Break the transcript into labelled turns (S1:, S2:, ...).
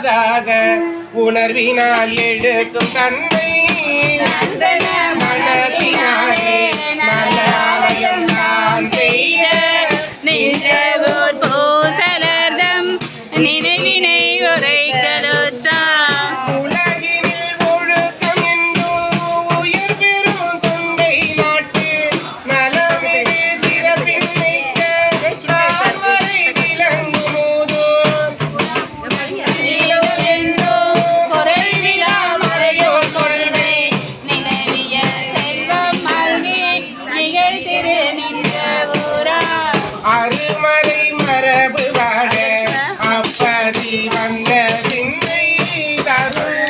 S1: மாறாதாக உணர்வினால் எடுக்கும் தன்மை மனத்தினாலே நல்ல ஆலயம் நான் செய்ய
S2: நின்றவோர் பூசலர்தம் நினைவினை உரைக்கலுற்றார்
S1: உலகினில் ஒழுக்கம் என்னும் உயிர் பெறும் தொண்டை நாட்டு நலமிகு சிறப்பின் மிக்க தாழ்வரை விளங்குமோதோ
S2: குறைவிலா மறையோர் கொள்கை நிலவிய செல்வம் மல்கி நிகழ்திரு நின்ற ஊரா
S1: அருமறை மரபு வாழ அப்பதி வந்த சிந்தை தரு